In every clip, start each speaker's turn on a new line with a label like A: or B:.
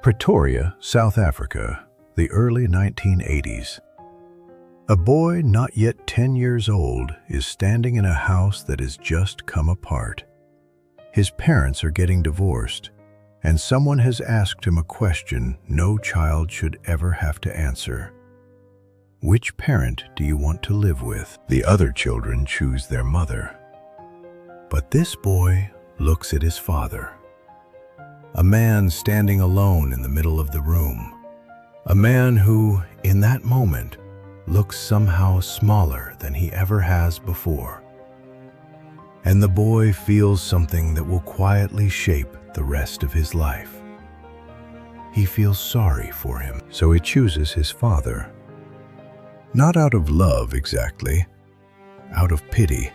A: Pretoria, South Africa, the early 1980s. A boy not yet 10 years old is standing in a house that has just come apart. His parents are getting divorced, and someone has asked him a question no child should ever have to answer. Which parent do you want to live with? The other children choose their mother. But this boy looks at his father. A man standing alone in the middle of the room. A man who, in that moment, looks somehow smaller than he ever has before. And the boy feels something that will quietly shape the rest of his life. He feels sorry for him, so he chooses his father. Not out of love exactly, out of pity.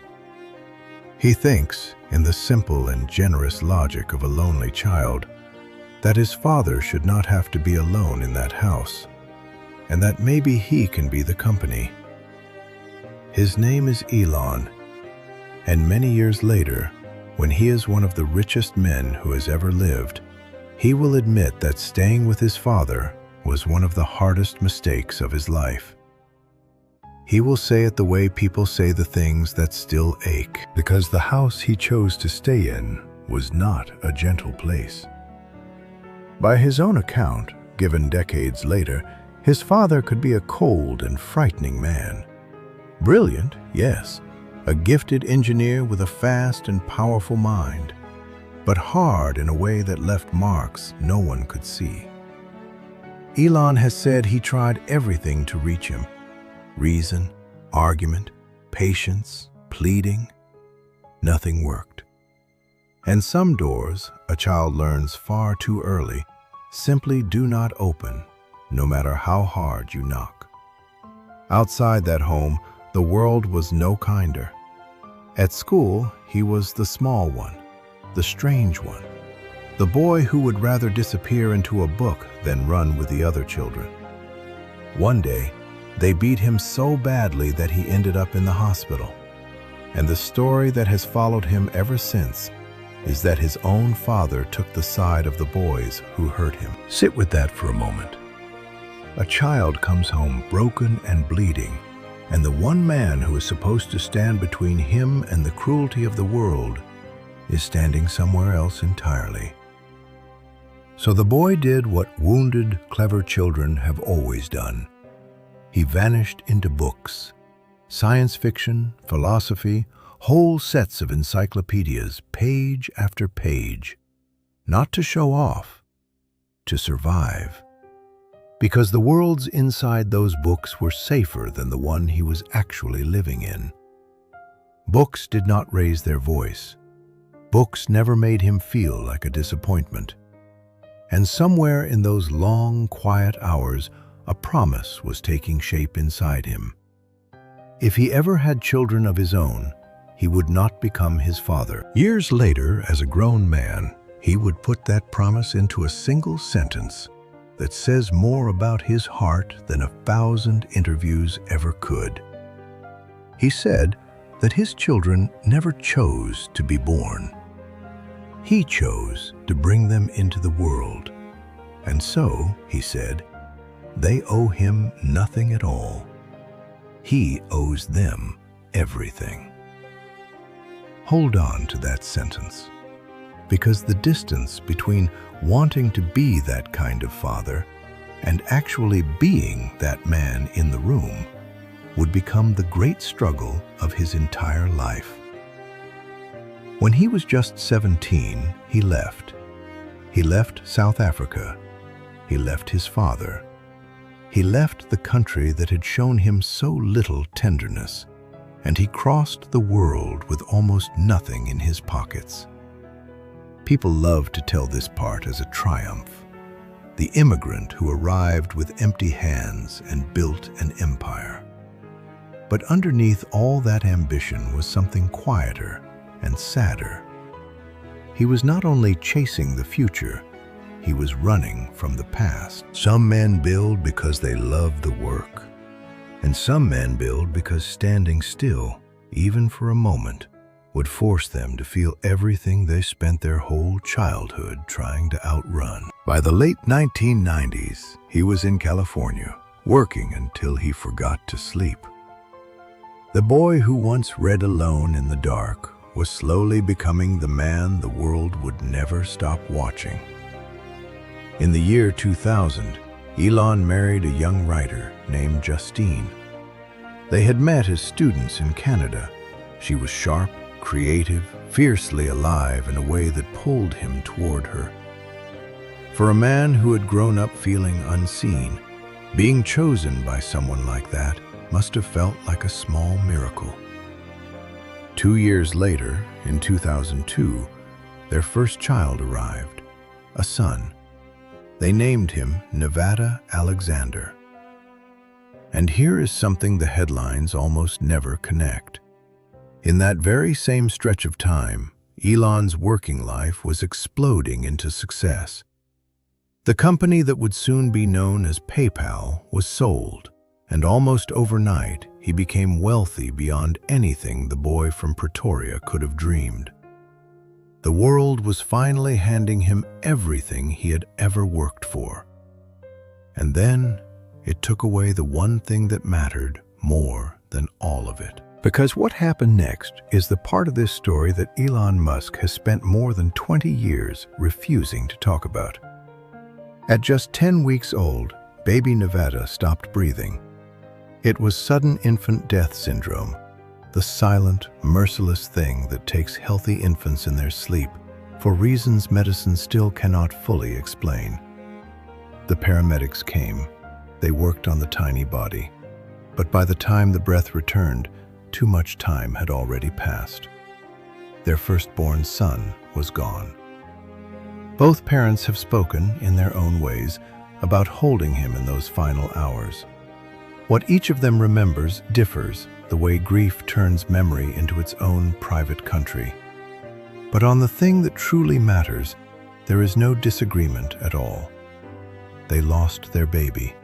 A: He thinks, in the simple and generous logic of a lonely child, that his father should not have to be alone in that house, and that maybe he can be the company. His name is Elon, and many years later, when he is one of the richest men who has ever lived, he will admit that staying with his father was one of the hardest mistakes of his life. He will say it the way people say the things that still ache, because the house he chose to stay in was not a gentle place. By his own account, given decades later, his father could be a cold and frightening man. Brilliant, yes, a gifted engineer with a fast and powerful mind, but hard in a way that left marks no one could see. Elon has said he tried everything to reach him. Reason, argument, patience, pleading. Nothing worked. And some doors, a child learns far too early, simply do not open, no matter how hard you knock. Outside that home, the world was no kinder. At school, he was the small one, the strange one, the boy who would rather disappear into a book than run with the other children. One day, they beat him so badly that he ended up in the hospital. And the story that has followed him ever since is that his own father took the side of the boys who hurt him. Sit with that for a moment. A child comes home broken and bleeding, and the one man who is supposed to stand between him and the cruelty of the world is standing somewhere else entirely. So the boy did what wounded, clever children have always done. He vanished into books, science fiction, philosophy, whole sets of encyclopedias, page after page, not to show off, to survive. Because the worlds inside those books were safer than the one he was actually living in. Books did not raise their voice. Books never made him feel like a disappointment. And somewhere in those long, quiet hours, a promise was taking shape inside him. If he ever had children of his own, he would not become his father. Years later, as a grown man, he would put that promise into a single sentence that says more about his heart than 1,000 interviews ever could. He said that his children never chose to be born. He chose to bring them into the world. And so, he said, they owe him nothing at all. He owes them everything. Hold on to that sentence, because the distance between wanting to be that kind of father and actually being that man in the room would become the great struggle of his entire life. When he was just 17, he left. He left South Africa. He left his father. He left the country that had shown him so little tenderness, and he crossed the world with almost nothing in his pockets. People love to tell this part as a triumph, the immigrant who arrived with empty hands and built an empire. But underneath all that ambition was something quieter and sadder. He was not only chasing the future, he was running from the past. Some men build because they love the work, and some men build because standing still, even for a moment, would force them to feel everything they spent their whole childhood trying to outrun. By the late 1990s, he was in California, working until he forgot to sleep. The boy who once read alone in the dark was slowly becoming the man the world would never stop watching. In the year 2000, Elon married a young writer named Justine. They had met as students in Canada. She was sharp, creative, fiercely alive in a way that pulled him toward her. For a man who had grown up feeling unseen, being chosen by someone like that must have felt like a small miracle. 2 years later, in 2002, their first child arrived, a son. They named him Nevada Alexander. And here is something the headlines almost never connect. In that very same stretch of time, Elon's working life was exploding into success. The company that would soon be known as PayPal was sold, and almost overnight, he became wealthy beyond anything the boy from Pretoria could have dreamed. The world was finally handing him everything he had ever worked for. And then it took away the one thing that mattered more than all of it. Because what happened next is the part of this story that Elon Musk has spent more than 20 years refusing to talk about. At just 10 weeks old, baby Nevada stopped breathing. It was sudden infant death syndrome, the silent, merciless thing that takes healthy infants in their sleep for reasons medicine still cannot fully explain. The paramedics came. They worked on the tiny body. But by the time the breath returned, too much time had already passed. Their firstborn son was gone. Both parents have spoken, in their own ways, about holding him in those final hours. What each of them remembers differs, the way grief turns memory into its own private country. But on the thing that truly matters, there is no disagreement at all. They lost their baby,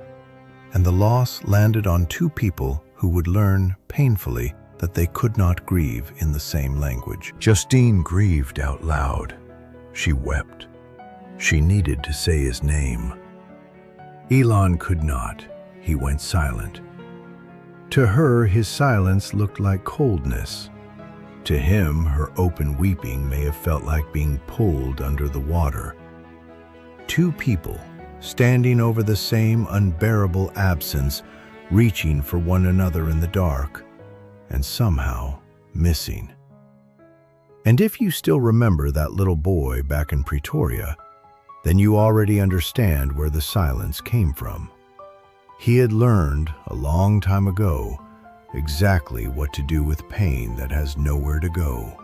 A: and the loss landed on two people who would learn, painfully, that they could not grieve in the same language. Justine grieved out loud. She wept. She needed to say his name. Elon could not. He went silent. To her, his silence looked like coldness. To him, her open weeping may have felt like being pulled under the water. Two people, standing over the same unbearable absence, reaching for one another in the dark, and somehow missing. And if you still remember that little boy back in Pretoria, then you already understand where the silence came from. He had learned, a long time ago, exactly what to do with pain that has nowhere to go.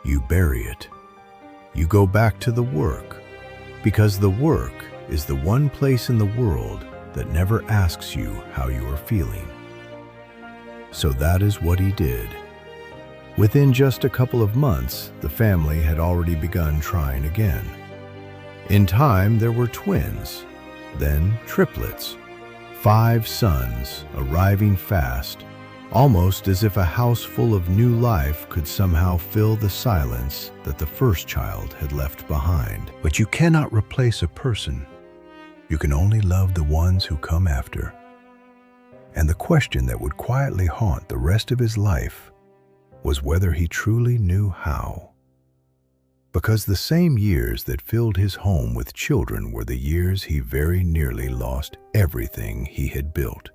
A: You bury it. You go back to the work, because the work is the one place in the world that never asks you how you are feeling. So that is what he did. Within just a couple of months, the family had already begun trying again. In time, there were twins, then triplets, 5 sons arriving fast, almost as if a house full of new life could somehow fill the silence that the first child had left behind. But you cannot replace a person. You can only love the ones who come after. And the question that would quietly haunt the rest of his life was whether he truly knew how. Because the same years that filled his home with children were the years he very nearly lost everything he had built.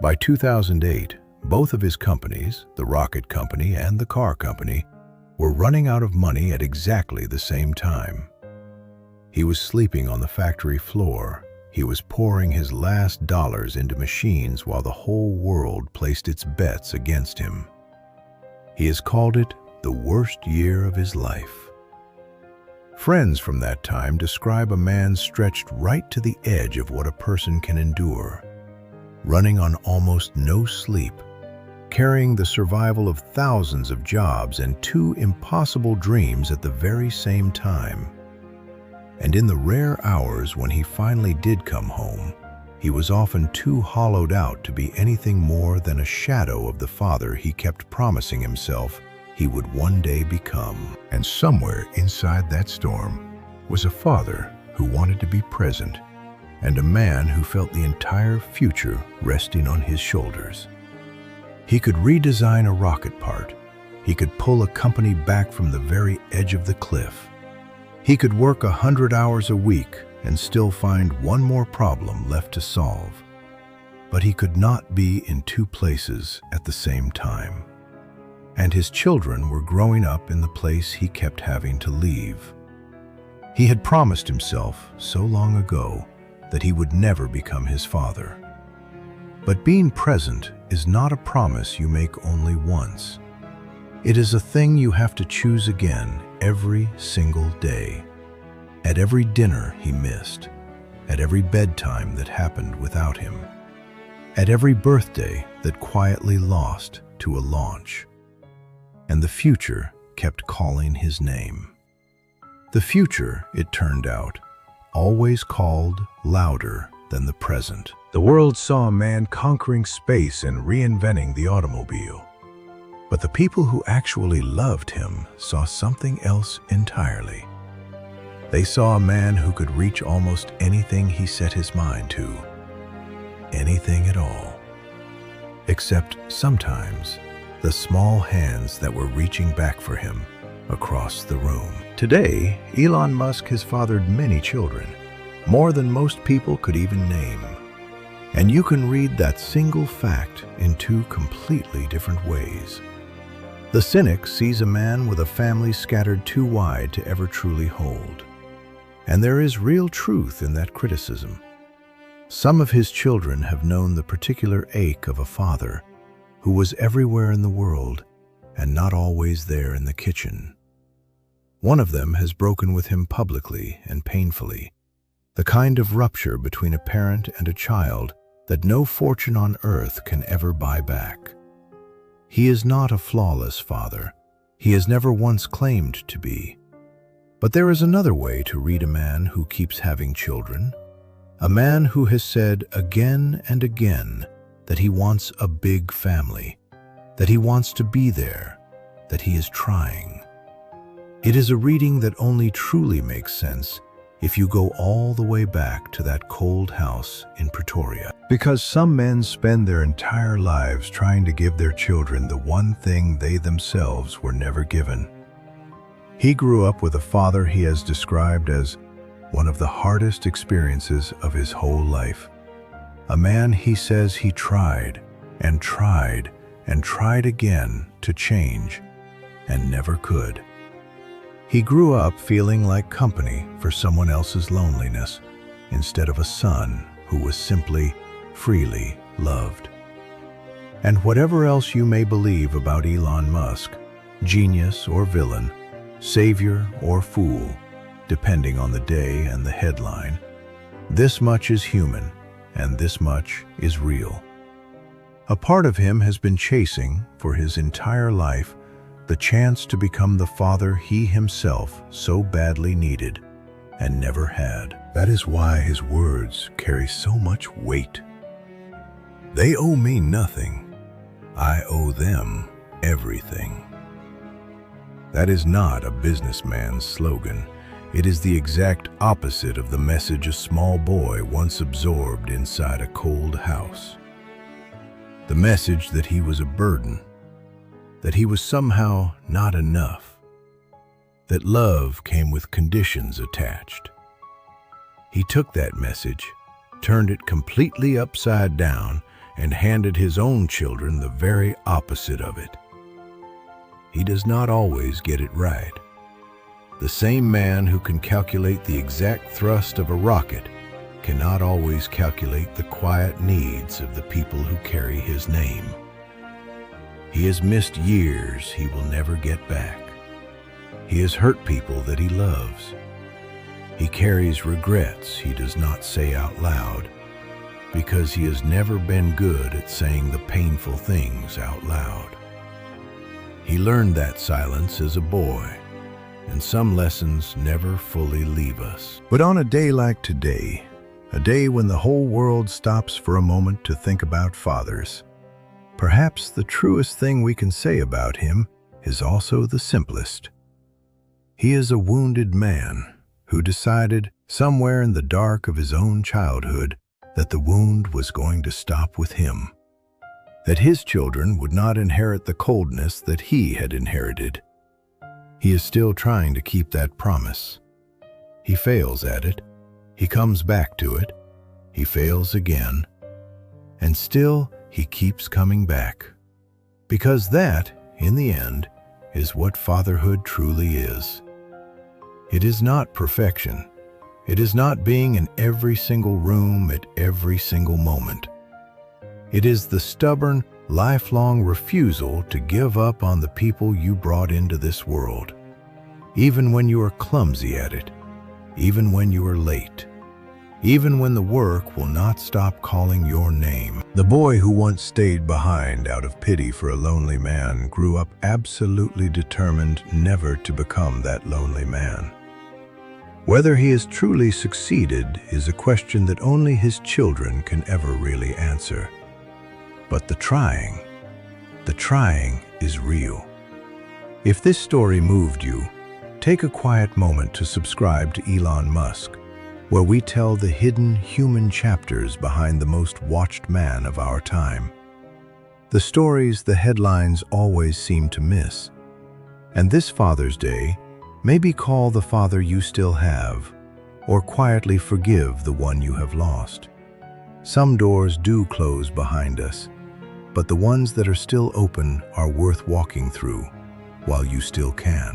A: By 2008, both of his companies, the rocket company and the car company, were running out of money at exactly the same time. He was sleeping on the factory floor. He was pouring his last dollars into machines while the whole world placed its bets against him. He has called it the worst year of his life. Friends from that time describe a man stretched right to the edge of what a person can endure, running on almost no sleep, carrying the survival of thousands of jobs and 2 impossible dreams at the very same time. And in the rare hours when he finally did come home, he was often too hollowed out to be anything more than a shadow of the father he kept promising himself he would one day become. And somewhere inside that storm was a father who wanted to be present, and a man who felt the entire future resting on his shoulders. He could redesign a rocket part. He could pull a company back from the very edge of the cliff. He could work 100 hours a week and still find one more problem left to solve. But he could not be in two places at the same time. And his children were growing up in the place he kept having to leave. He had promised himself so long ago that he would never become his father. But being present is not a promise you make only once. It is a thing you have to choose again every single day. At every dinner he missed, at every bedtime that happened without him, at every birthday that quietly lost to a launch. And the future kept calling his name. The future, it turned out, always called louder than the present. The world saw a man conquering space and reinventing the automobile. But the people who actually loved him saw something else entirely. They saw a man who could reach almost anything he set his mind to. Anything at all. Except sometimes the small hands that were reaching back for him across the room. Today, Elon Musk has fathered many children, more than most people could even name. And you can read that single fact in two completely different ways. The cynic sees a man with a family scattered too wide to ever truly hold. And there is real truth in that criticism. Some of his children have known the particular ache of a father who was everywhere in the world and not always there in the kitchen. One of them has broken with him publicly and painfully, the kind of rupture between a parent and a child that no fortune on earth can ever buy back. He is not a flawless father. He has never once claimed to be. But there is another way to read a man who keeps having children, a man who has said again and again that he wants a big family, that he wants to be there, that he is trying. It is a reading that only truly makes sense if you go all the way back to that cold house in Pretoria. Because some men spend their entire lives trying to give their children the one thing they themselves were never given. He grew up with a father he has described as one of the hardest experiences of his whole life. A man he says he tried and tried and tried again to change and never could. He grew up feeling like company for someone else's loneliness instead of a son who was simply, freely loved. And whatever else you may believe about Elon Musk, genius or villain, savior or fool, depending on the day and the headline, this much is human and this much is real. A part of him has been chasing, for his entire life, the chance to become the father he himself so badly needed and never had. That is why his words carry so much weight. They owe me nothing. I owe them everything. That is not a businessman's slogan. It is the exact opposite of the message a small boy once absorbed inside a cold house. The message that he was a burden, that he was somehow not enough, that love came with conditions attached. He took that message, turned it completely upside down, and handed his own children the very opposite of it. He does not always get it right. The same man who can calculate the exact thrust of a rocket cannot always calculate the quiet needs of the people who carry his name. He has missed years he will never get back. He has hurt people that he loves. He carries regrets he does not say out loud because he has never been good at saying the painful things out loud. He learned that silence as a boy, and some lessons never fully leave us. But on a day like today, a day when the whole world stops for a moment to think about fathers, perhaps the truest thing we can say about him is also the simplest. He is a wounded man who decided somewhere in the dark of his own childhood that the wound was going to stop with him, that his children would not inherit the coldness that he had inherited. He is still trying to keep that promise. He fails at it. He comes back to it. He fails again. And still he keeps coming back. Because that, in the end, is what fatherhood truly is. It is not perfection. It is not being in every single room at every single moment. It is the stubborn, lifelong refusal to give up on the people you brought into this world, even when you are clumsy at it, even when you are late, even when the work will not stop calling your name. The boy who once stayed behind out of pity for a lonely man grew up absolutely determined never to become that lonely man. Whether he has truly succeeded is a question that only his children can ever really answer. But the trying is real. If this story moved you, take a quiet moment to subscribe to Elon Musk, where we tell the hidden human chapters behind the most watched man of our time. The stories the headlines always seem to miss. And this Father's Day, maybe call the father you still have, or quietly forgive the one you have lost. Some doors do close behind us, but the ones that are still open are worth walking through while you still can.